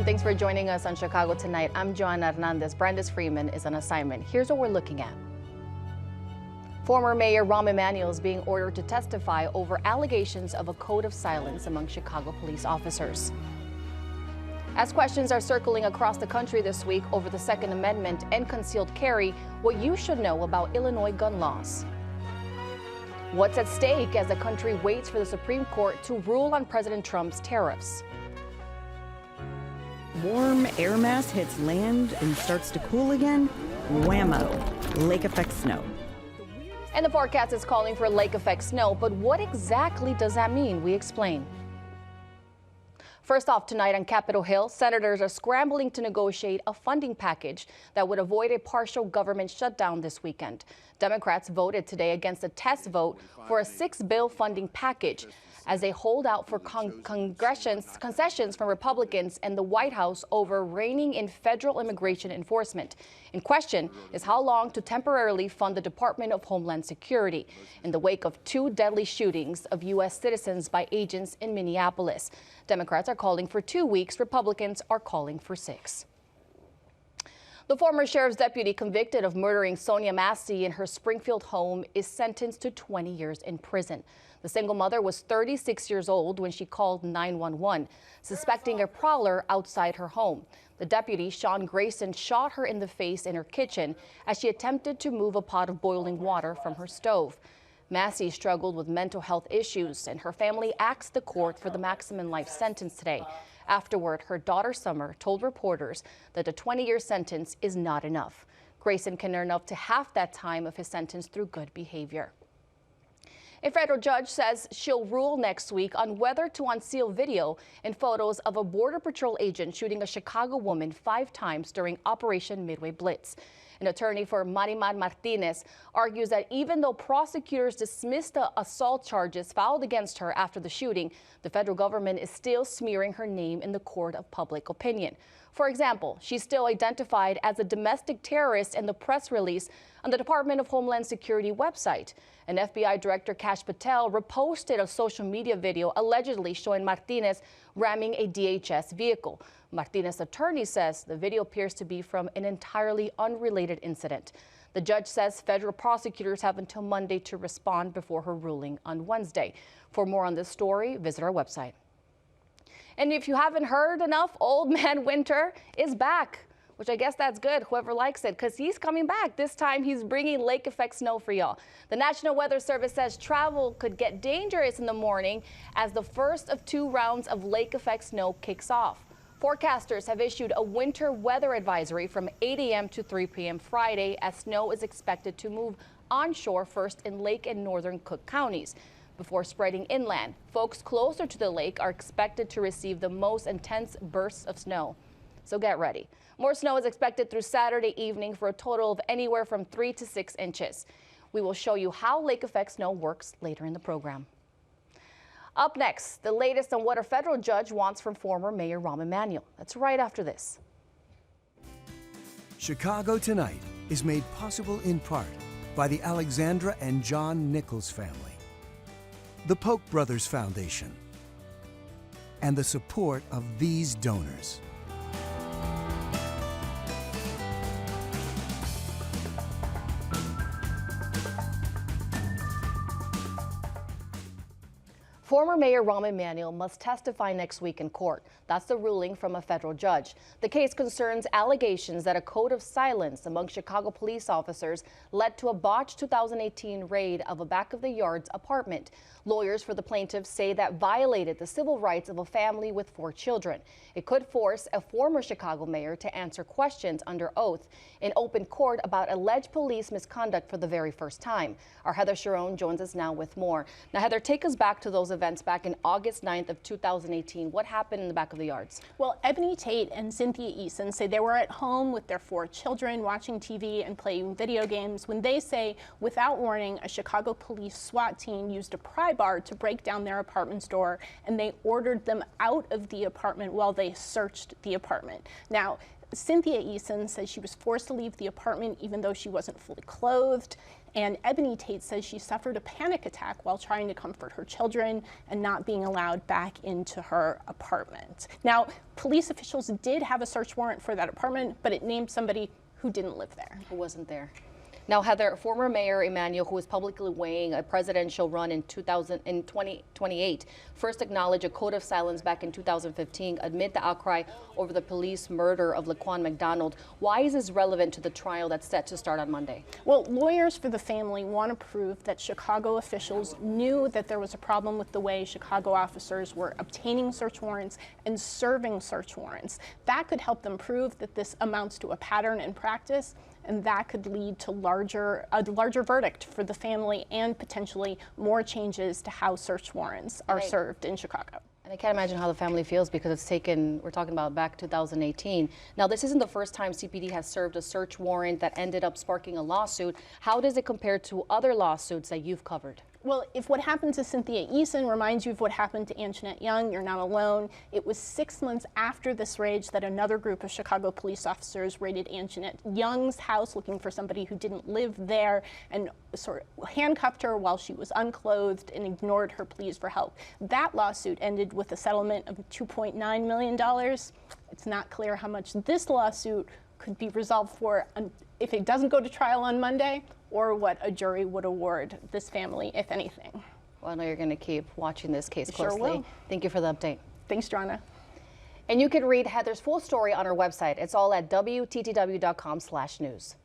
Thanks for joining us on Chicago Tonight. I'm Joanna Hernandez. Brandis Freeman is on assignment. Here's what we're looking at. Former Mayor Rahm Emanuel is being ordered to testify over allegations of a code of silence among Chicago police officers. As questions are circling across the country this week over the Second Amendment and concealed carry, what you should know about Illinois gun laws. What's at stake as the country waits for the Supreme Court to rule on President Trump's tariffs. Warm air mass hits land and starts to cool again. Whammo, lake effect snow. And the forecast is calling for lake effect snow, but what exactly does that mean? We explain. First off, tonight on Capitol Hill, senators are scrambling to negotiate a funding package that would avoid a partial government shutdown this weekend. Democrats voted today against a test vote for a six-bill funding package as they hold out for concessions from Republicans and the White House over reining in federal immigration enforcement. In question is how long to temporarily fund the Department of Homeland Security in the wake of two deadly shootings of U.S. citizens by agents in Minneapolis. Democrats are calling for 2 weeks. Republicans are calling for 6. The former sheriff's deputy convicted of murdering Sonia Massey in her Springfield home is sentenced to 20 years in prison. The single mother was 36 years old when she called 911, suspecting a prowler outside her home. The deputy, Sean Grayson, shot her in the face in her kitchen as she attempted to move a pot of boiling water from her stove. Massey struggled with mental health issues, and her family asked the court for the maximum life sentence today. Afterward, her daughter Summer told reporters that the 20-year sentence is not enough. Grayson can earn up to half that time of his sentence through good behavior. A federal judge says she'll rule next week on whether to unseal video and photos of a Border Patrol agent shooting a Chicago woman 5 times during Operation Midway Blitz. An attorney for Marimar Martinez argues that even though prosecutors dismissed the assault charges filed against her after the shooting, the federal government is still smearing her name in the court of public opinion. For example, she's still identified as a domestic terrorist in the press release on the Department of Homeland Security website. An FBI Director, Kash Patel, reposted a social media video allegedly showing Martinez ramming a DHS vehicle. Martinez's attorney says the video appears to be from an entirely unrelated incident. The judge says federal prosecutors have until Monday to respond before her ruling on Wednesday. For more on this story, visit our website. And if you haven't heard enough, Old Man Winter is back, which I guess that's good, whoever likes it, because he's coming back. This time he's bringing lake effect snow for y'all. The National Weather Service says travel could get dangerous in the morning as the first of 2 rounds of lake effect snow kicks off. Forecasters have issued a winter weather advisory from 8 a.m. to 3 p.m. Friday as snow is expected to move onshore first in Lake and northern Cook counties before spreading inland. Folks closer to the lake are expected to receive the most intense bursts of snow. So get ready. More snow is expected through Saturday evening for a total of anywhere from 3 to 6 inches. We will show you how lake effect snow works later in the program. Up next, the latest on what a federal judge wants from former Mayor Rahm Emanuel. That's right after this. Chicago Tonight is made possible in part by the Alexandra and John Nichols family, the Polk Brothers Foundation, and the support of these donors. Former Mayor Rahm Emanuel must testify next week in court. That's the ruling from a federal judge. The case concerns allegations that a code of silence among Chicago police officers led to a botched 2018 raid of a back-of-the-yards apartment. Lawyers for the plaintiffs say that violated the civil rights of a family with 4 children. It could force a former Chicago mayor to answer questions under oath in open court about alleged police misconduct for the very first time. Our Heather Sharon joins us now with more. Now, Heather, take us back to those events back in August 9th of 2018. What happened in the back of the yards? Well, Ebony Tate and Cynthia Eason say they were at home with their 4 children watching TV and playing video games when they say, without warning, a Chicago police SWAT team used a pry bar to break down their apartment's door, and they ordered them out of the apartment while they searched the apartment. Now, Cynthia Eason says she was forced to leave the apartment even though she wasn't fully clothed. And Ebony Tate says she suffered a panic attack while trying to comfort her children and not being allowed back into her apartment. Now, police officials did have a search warrant for that apartment, but it named somebody who didn't live there. Who wasn't there. Now, Heather, former Mayor Emanuel, who is publicly weighing a presidential run in 2028, first acknowledged a code of silence back in 2015 amid the outcry over the police murder of Laquan McDonald. Why is this relevant to the trial that's set to start on Monday? Well, lawyers for the family want to prove that Chicago officials knew that there was a problem with the way Chicago officers were obtaining search warrants and serving search warrants. That could help them prove that this amounts to a pattern in practice, and that could lead to a larger verdict for the family and potentially more changes to how search warrants are served in Chicago. And I can't imagine how the family feels because it's taken, we're talking about back 2018. Now, this isn't the first time CPD has served a search warrant that ended up sparking a lawsuit. How does it compare to other lawsuits that you've covered? Well, if what happened to Cynthia Eason reminds you of what happened to Anjanette Young, you're not alone. It was 6 months after this rage that another group of Chicago police officers raided Anjanette Young's house looking for somebody who didn't live there and sort of handcuffed her while she was unclothed and ignored her pleas for help. That lawsuit ended with a settlement of $2.9 million. It's not clear how much this lawsuit could be resolved for if it doesn't go to trial on Monday, or what a jury would award this family, if anything. Well, I know you're going to keep watching this case closely. Sure will. Thank you for the update. Thanks, Joanna. And you can read Heather's full story on our website. It's all at WTTW.com/news.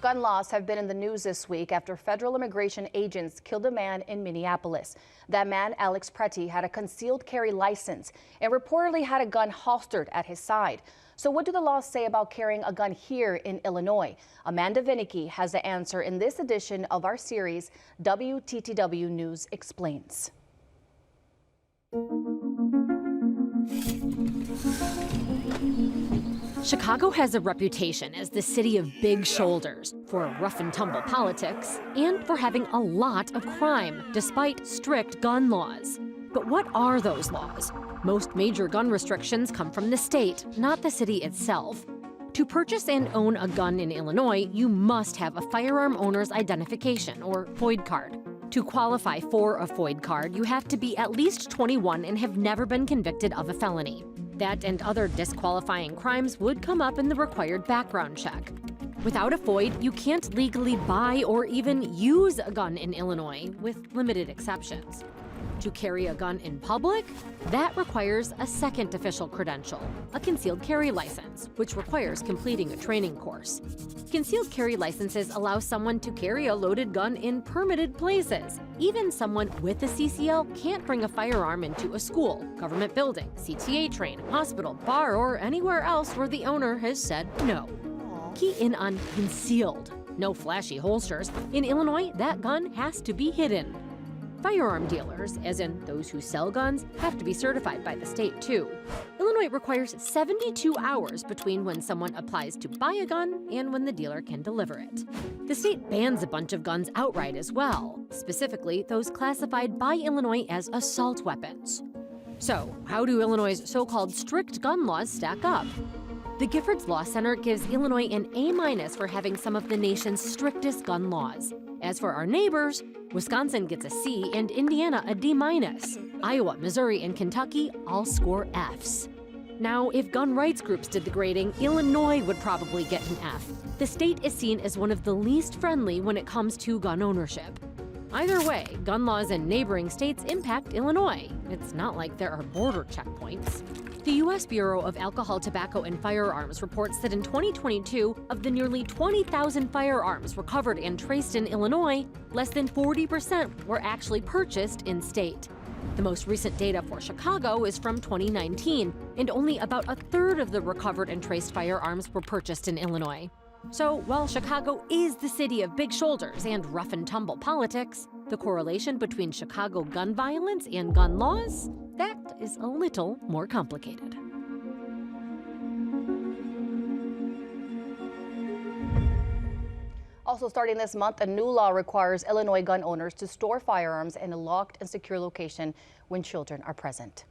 Gun laws have been in the news this week after federal immigration agents killed a man in Minneapolis. That man, Alex Pretty, had a concealed carry license and reportedly had a gun holstered at his side. So what do the laws say about carrying a gun here in Illinois? Amanda Vinicky has the answer in this edition of our series, WTTW News Explains. Chicago has a reputation as the city of big shoulders, for rough and tumble politics, and for having a lot of crime, despite strict gun laws. But what are those laws? Most major gun restrictions come from the state, not the city itself. To purchase and own a gun in Illinois, you must have a firearm owner's identification, or FOID card. To qualify for a FOID card, you have to be at least 21 and have never been convicted of a felony. That and other disqualifying crimes would come up in the required background check. Without a FOID, you can't legally buy or even use a gun in Illinois, with limited exceptions. To carry a gun in public, that requires a second official credential, a concealed carry license, which requires completing a training course. Concealed carry licenses allow someone to carry a loaded gun in permitted places. Even someone with a CCL can't bring a firearm into a school, government building, CTA train, hospital, bar, or anywhere else where the owner has said no. Key in on concealed. No flashy holsters. In Illinois, that gun has to be hidden. Firearm dealers, as in those who sell guns, have to be certified by the state too. Illinois requires 72 hours between when someone applies to buy a gun and when the dealer can deliver it. The state bans a bunch of guns outright as well, specifically those classified by Illinois as assault weapons. So, how do Illinois' so-called strict gun laws stack up? The Giffords Law Center gives Illinois an A- for having some of the nation's strictest gun laws. As for our neighbors, Wisconsin gets a C and Indiana a D-. Iowa, Missouri, and Kentucky all score Fs. Now, if gun rights groups did the grading, Illinois would probably get an F. The state is seen as one of the least friendly when it comes to gun ownership. Either way, gun laws in neighboring states impact Illinois. It's not like there are border checkpoints. The U.S. Bureau of Alcohol, Tobacco, and Firearms reports that in 2022, of the nearly 20,000 firearms recovered and traced in Illinois, less than 40% were actually purchased in-state. The most recent data for Chicago is from 2019, and only about a third of the recovered and traced firearms were purchased in Illinois. So while Chicago is the city of big shoulders and rough and tumble politics, the correlation between Chicago gun violence and gun laws, that is a little more complicated. Also starting this month, a new law requires Illinois gun owners to store firearms in a locked and secure location when children are present.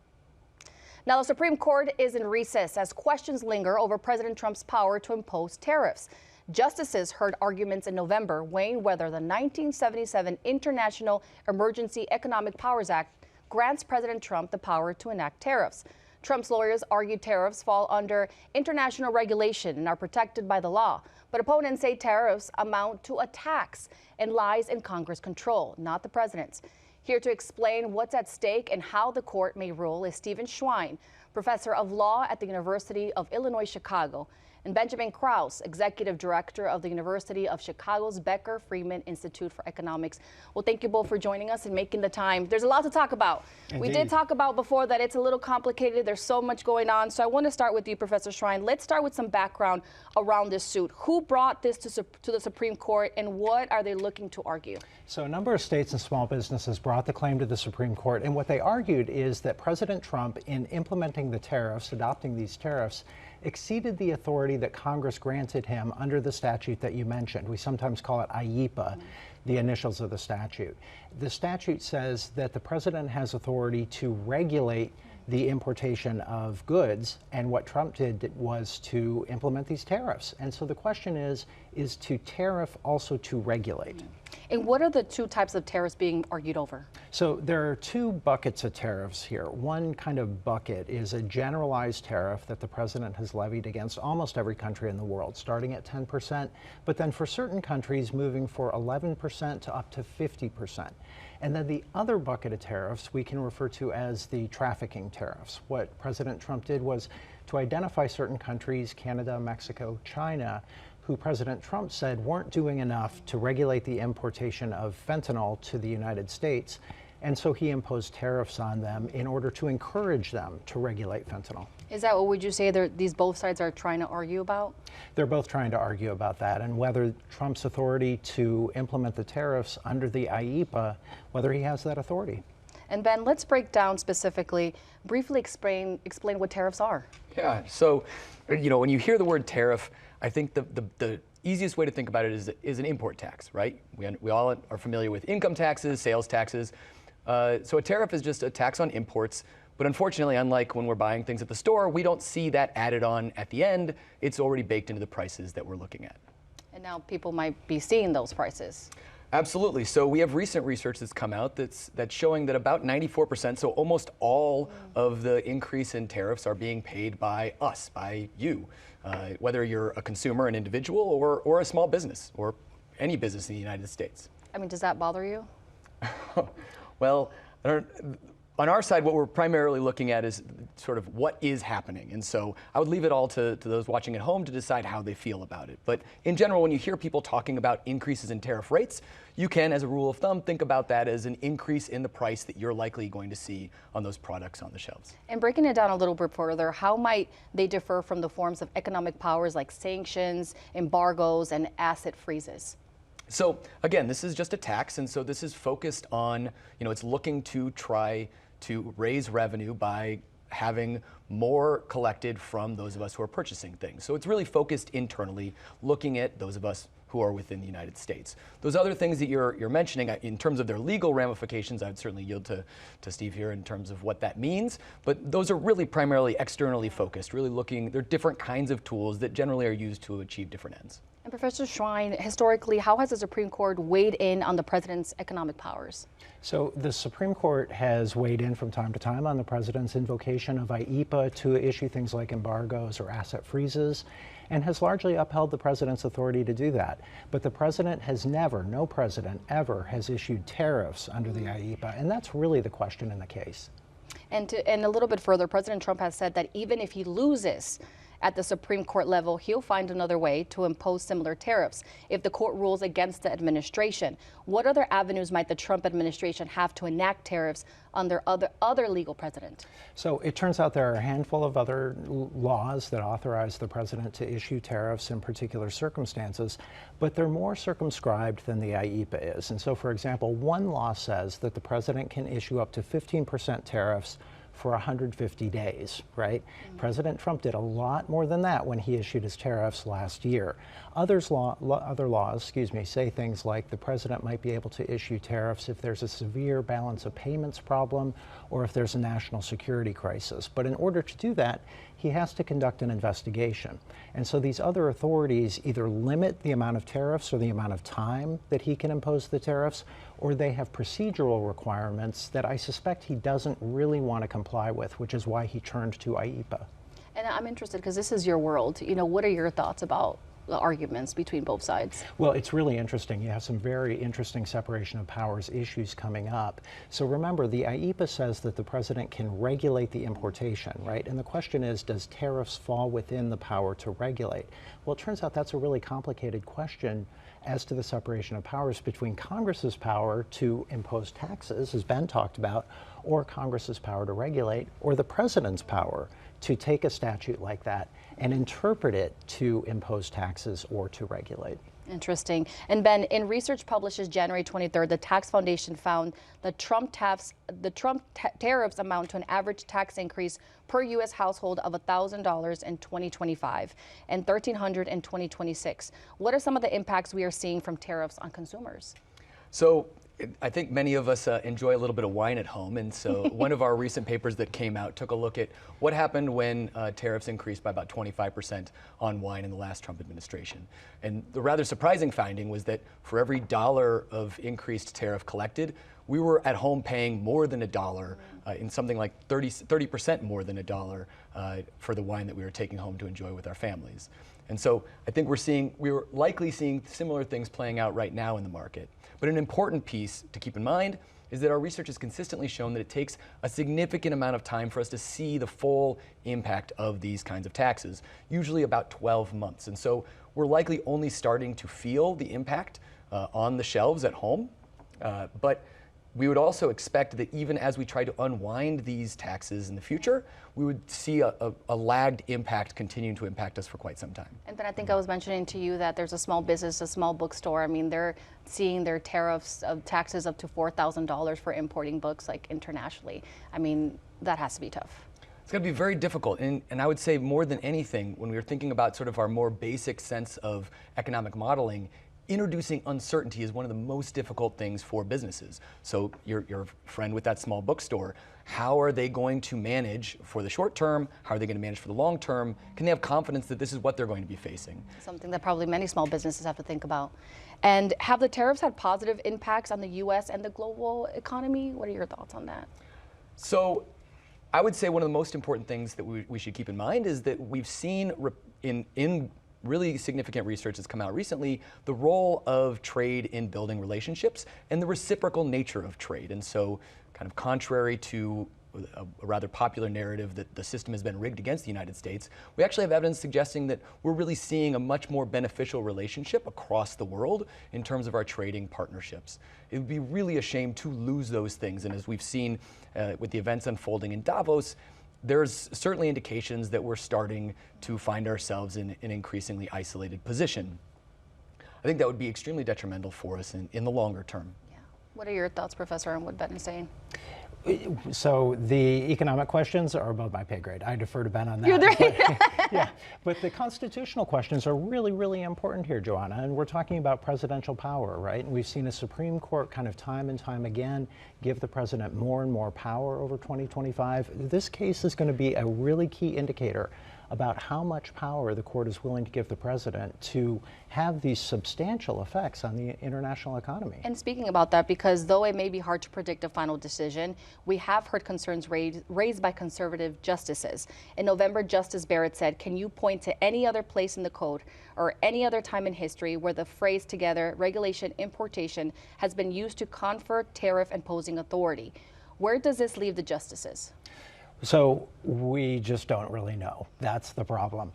Now, the Supreme Court is in recess as questions linger over President Trump's power to impose tariffs. Justices heard arguments in November weighing whether the 1977 International Emergency Economic Powers Act grants President Trump the power to enact tariffs. Trump's lawyers argued tariffs fall under international regulation and are protected by the law. But opponents say tariffs amount to a tax and lies in Congress' control, not the president's. Here to explain what's at stake and how the court may rule is Stephen Schwein, professor of law at the University of Illinois, Chicago, and Benjamin Krause, executive director of the University of Chicago's Becker Freeman Institute for Economics. Well, thank you both for joining us and making the time. There's a lot to talk about. Indeed. We did talk about before that it's a little complicated. There's so much going on. So I want to start with you, Professor Schwein. Let's start with some background around this suit. Who brought this to the Supreme Court, and what are they looking to argue? So a number of states and small businesses brought the claim to the Supreme Court, and what they argued is that President Trump, in implementing the tariffs, adopting these tariffs, exceeded the authority that Congress granted him under the statute that you mentioned. We sometimes call it IEEPA, the initials of the statute. The statute says that the president has authority to regulate the importation of goods, and what Trump did was to implement these tariffs. And so the question is to tariff also to regulate? And what are the two types of tariffs being argued over? So there are two buckets of tariffs here. One kind of bucket is a generalized tariff that the president has levied against almost every country in the world, starting at 10%, but then for certain countries moving for 11% to up to 50%. And then the other bucket of tariffs we can refer to as the trafficking tariffs. What President Trump did was to identify certain countries, Canada, Mexico, China, who President Trump said weren't doing enough to regulate the importation of fentanyl to the United States. And so he imposed tariffs on them in order to encourage them to regulate fentanyl. Is that what would you say these both sides are trying to argue about? They're both trying to argue about that, and whether Trump's authority to implement the tariffs under the IEEPA, whether he has that authority. And Ben, let's break down specifically, briefly explain what tariffs are. Yeah, so, when you hear the word tariff, I think the easiest way to think about it is an import tax, right? We all are familiar with income taxes, sales taxes. So a tariff is just a tax on imports. But unfortunately, unlike when we're buying things at the store, we don't see that added on at the end. It's already baked into the prices that we're looking at. And now people might be seeing those prices. Absolutely. So we have recent research that's come out that's showing that about 94%, so almost all of the increase in tariffs are being paid by us, by you, whether you're a consumer, an individual, or a small business, or any business in the United States. I mean, does that bother you? Well, on our side, what we're primarily looking at is sort of what is happening. And so I would leave it all to those watching at home to decide how they feel about it. But in general, when you hear people talking about increases in tariff rates, you can, as a rule of thumb, think about that as an increase in the price that you're likely going to see on those products on the shelves. And breaking it down a little bit further, how might they differ from the forms of economic powers like sanctions, embargoes, and asset freezes? So again, this is just a tax, and so this is focused on, it's looking to try to raise revenue by having more collected from those of us who are purchasing things. So it's really focused internally, looking at those of us who are within the United States. Those other things that you're mentioning, in terms of their legal ramifications, I would certainly yield to Steve here in terms of what that means. But those are really primarily externally focused, really looking, they're different kinds of tools that generally are used to achieve different ends. And Professor Schwein, historically, how has the Supreme Court weighed in on the president's economic powers? So the Supreme Court has weighed in from time to time on the president's invocation of IEEPA to issue things like embargoes or asset freezes, and has largely upheld the president's authority to do that. But the president has never, no president ever, has issued tariffs under the IEEPA, and that's really the question in the case. And a little bit further, President Trump has said that even if he loses at the Supreme Court level, he'll find another way to impose similar tariffs if the court rules against the administration. What other avenues might the Trump administration have to enact tariffs under other legal precedent? So it turns out there are a handful of other laws that authorize the president to issue tariffs in particular circumstances, but they're more circumscribed than the IEPA is. And so, for example, one law says that the president can issue up to 15% tariffs for 150 days, right? President Trump did a lot more than that when he issued his tariffs last year. Other laws, say things like the president might be able to issue tariffs if there's a severe balance of payments problem or if there's a national security crisis. But in order to do that, he has to conduct an investigation. And so these other authorities either limit the amount of tariffs or the amount of time that he can impose the tariffs, or they have procedural requirements that I suspect he doesn't really want to comply with, which is why he turned to IEPA. And I'm interested because this is your world. What are your thoughts about the arguments between both sides? Well, it's really interesting. You have some very interesting separation of powers issues coming up. So remember, the IEPA says that the president can regulate the importation, right? And the question is, does tariffs fall within the power to regulate? Well, it turns out that's a really complicated question as to the separation of powers between Congress's power to impose taxes, as Ben talked about, or Congress's power to regulate, or the president's power to take a statute like that and interpret it to impose taxes or to regulate. Interesting. And Ben, in research published January 23rd, the Tax Foundation found the Trump tariffs amount to an average tax increase per U.S. household of $1,000 in 2025 and $1,300 in 2026. What are some of the impacts we are seeing from tariffs on consumers? So I think many of us enjoy a little bit of wine at home, and so one of our recent papers that came out took a look at what happened when tariffs increased by about 25% on wine in the last Trump administration. And the rather surprising finding was that for every dollar of increased tariff collected, we were at home paying more than $1, in something like 30% more than $1 for the wine that we were taking home to enjoy with our families. And so I think we're likely seeing similar things playing out right now in the market. But an important piece to keep in mind is that our research has consistently shown that it takes a significant amount of time for us to see the full impact of these kinds of taxes, usually about 12 months. And so we're likely only starting to feel the impact on the shelves at home. But we would also expect that even as we try to unwind these taxes in the future, we would see a lagged impact continuing to impact us for quite some time. And then I think I was mentioning to you that there's a small business, a small bookstore. I mean, they're seeing their tariffs of taxes up to $4,000 for importing books like internationally. I mean, that has to be tough. It's going to be very difficult, and I would say more than anything, when we were thinking about sort of our more basic sense of economic modeling, introducing uncertainty is one of the most difficult things for businesses. So your friend with that small bookstore, how are they going to manage for the short term? How are they going to manage for the long term? Can they have confidence that this is what they're going to be facing? Something that probably many small businesses have to think about. And have the tariffs had positive impacts on the U.S. and the global economy? What are your thoughts on that? So I would say one of the most important things that we should keep in mind is that we've seen in really significant research that's come out recently, the role of trade in building relationships and the reciprocal nature of trade. And so kind of contrary to a rather popular narrative that the system has been rigged against the United States, we actually have evidence suggesting that we're really seeing a much more beneficial relationship across the world in terms of our trading partnerships. It would be really a shame to lose those things. And as we've seen with the events unfolding in Davos, there's certainly indications that we're starting to find ourselves in an increasingly isolated position. I think that would be extremely detrimental for us in the longer term. Yeah. What are your thoughts, Professor, on what Ben is saying? So the economic questions are above my pay grade. I defer to Ben on that. You're there. Yeah, but the constitutional questions are really, really important here, Joanna. And we're talking about presidential power, right? And we've seen a Supreme Court kind of time and time again give the president more and more power over 2025. This case is going to be a really key indicator about how much power the court is willing to give the president to have these substantial effects on the international economy. And speaking about that, because though it may be hard to predict a final decision, we have heard concerns raised by conservative justices. In November, Justice Barrett said, can you point to any other place in the code or any other time in history where the phrase together, regulation, importation, has been used to confer tariff imposing authority? Where does this leave the justices? So we just don't really know. That's the problem.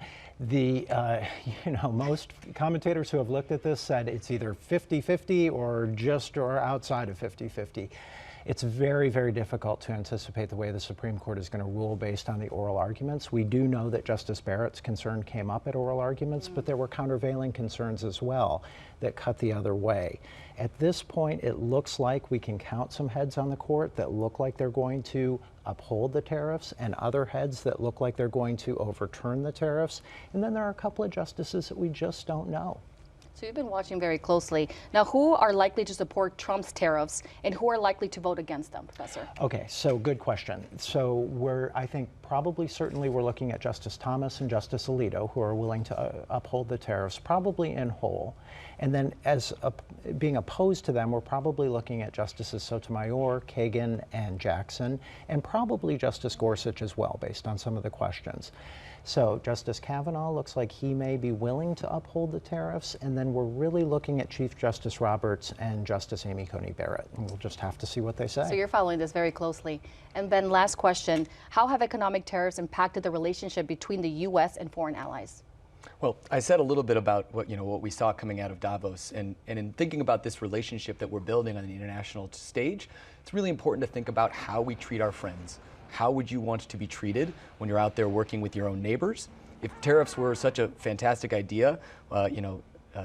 Most commentators who have looked at this said it's either 50-50 or outside of 50-50. It's very, very difficult to anticipate the way the Supreme Court is going to rule based on the oral arguments. We do know that Justice Barrett's concern came up at oral arguments, but there were countervailing concerns as well that cut the other way. At this point, it looks like we can count some heads on the court that look like they're going to uphold the tariffs and other heads that look like they're going to overturn the tariffs. And then there are a couple of justices that we just don't know. So you've been watching very closely. Now, who are likely to support Trump's tariffs and who are likely to vote against them, Professor? Okay, so good question. So I think certainly we're looking at Justice Thomas and Justice Alito, who are willing to uphold the tariffs, probably in whole. And then being opposed to them, we're probably looking at Justices Sotomayor, Kagan, and Jackson, and probably Justice Gorsuch as well, based on some of the questions. So Justice Kavanaugh looks like he may be willing to uphold the tariffs, and then we're really looking at Chief Justice Roberts and Justice Amy Coney Barrett, and we'll just have to see what they say. So you're following this very closely. And then last question, how have economic tariffs impacted the relationship between the U.S. and foreign allies? Well, I said a little bit about what we saw coming out of Davos, and in thinking about this relationship that we're building on the international stage, it's really important to think about how we treat our friends. How would you want to be treated when you're out there working with your own neighbors? If tariffs were such a fantastic idea,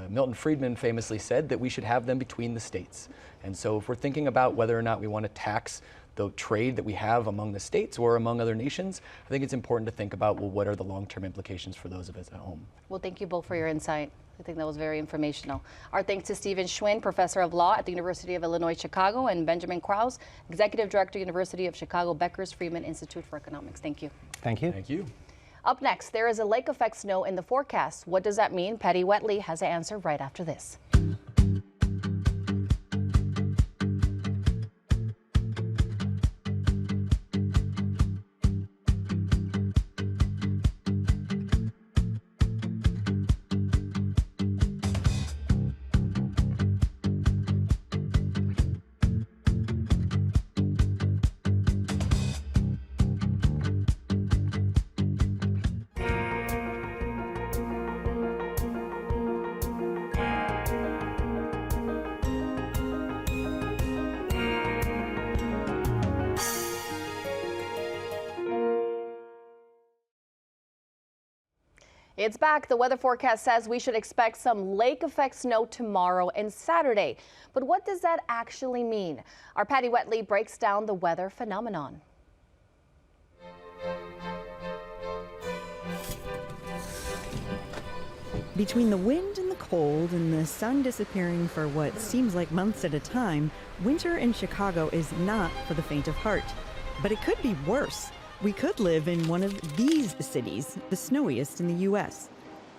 Milton Friedman famously said that we should have them between the states. And so if we're thinking about whether or not we want to tax the trade that we have among the states or among other nations, I think it's important to think about, well, what are the long-term implications for those of us at home? Well, thank you both for your insight. I think that was very informational. Our thanks to Stephen Schwinn, Professor of Law at the University of Illinois, Chicago, and Benjamin Krause, Executive Director, University of Chicago Beckers Freeman Institute for Economics. Thank you. Thank you. Thank you. Up next, there is a lake effect snow in the forecast. What does that mean? Patty Wetley has the answer right after this. It's back. The weather forecast says we should expect some lake effect snow tomorrow and Saturday. But what does that actually mean? Our Patty Wetley breaks down the weather phenomenon. Between the wind and the cold and the sun disappearing for what seems like months at a time, winter in Chicago is not for the faint of heart. But it could be worse. We could live in one of these cities, the snowiest in the U.S.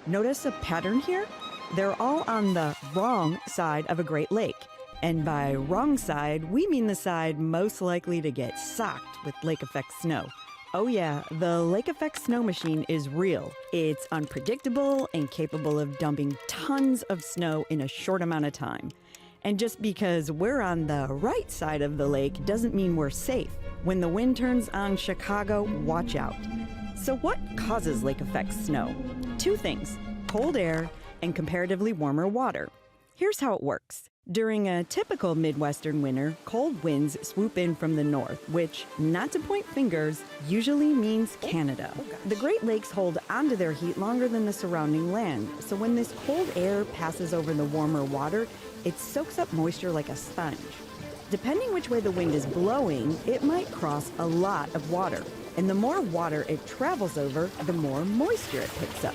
Notice a pattern here? They're all on the wrong side of a Great Lake. And by wrong side, we mean the side most likely to get socked with lake effect snow. Oh yeah, the lake effect snow machine is real. It's unpredictable and capable of dumping tons of snow in a short amount of time. And just because we're on the right side of the lake doesn't mean we're safe. When the wind turns on Chicago, watch out. So what causes lake effect snow? Two things, cold air and comparatively warmer water. Here's how it works. During a typical Midwestern winter, cold winds swoop in from the north, which, not to point fingers, usually means Canada. The Great Lakes hold onto their heat longer than the surrounding land, so when this cold air passes over the warmer water, it soaks up moisture like a sponge. Depending which way the wind is blowing, it might cross a lot of water. And the more water it travels over, the more moisture it picks up.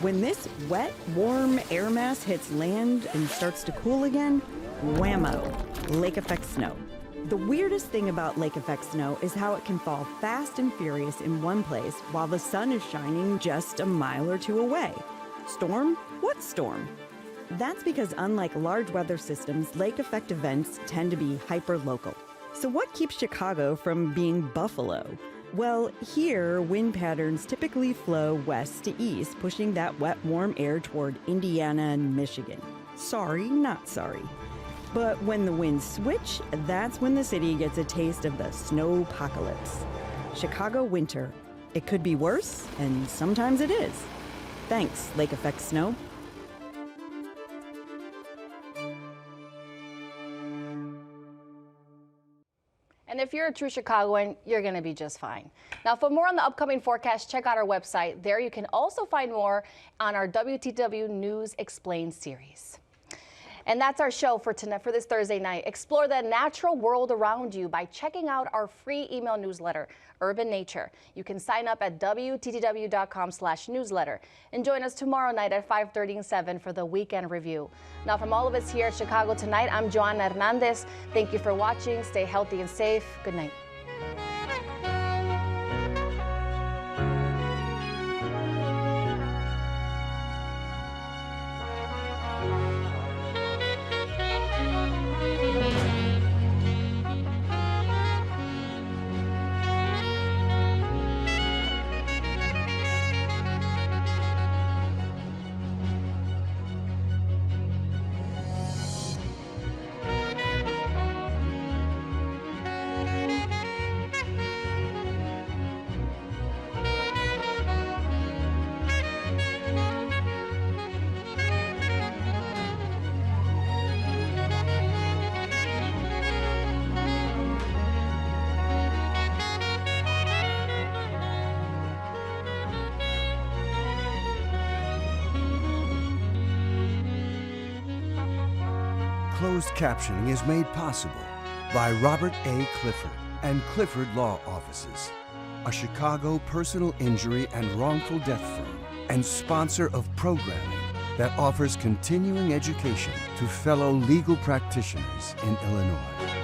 When this wet, warm air mass hits land and starts to cool again, whammo, lake effect snow. The weirdest thing about lake effect snow is how it can fall fast and furious in one place while the sun is shining just a mile or two away. Storm? What storm? That's because unlike large weather systems, lake effect events tend to be hyper-local. So what keeps Chicago from being Buffalo? Well, here, wind patterns typically flow west to east, pushing that wet, warm air toward Indiana and Michigan. Sorry, not sorry. But when the winds switch, that's when the city gets a taste of the snowpocalypse. Chicago winter. It could be worse, and sometimes it is. Thanks, lake effect snow. And if you're a true Chicagoan, you're going to be just fine. Now, for more on the upcoming forecast, check out our website. There you can also find more on our WTTW News Explains series. And that's our show for tonight, for this Thursday night. Explore the natural world around you by checking out our free email newsletter, Urban Nature. You can sign up at WTTW.com/newsletter. And join us tomorrow night at 5:30 and 7 for the weekend review. Now, from all of us here at Chicago Tonight, I'm Joanna Hernandez. Thank you for watching. Stay healthy and safe. Good night. Closed captioning is made possible by Robert A. Clifford and Clifford Law Offices, a Chicago personal injury and wrongful death firm and sponsor of programming that offers continuing education to fellow legal practitioners in Illinois.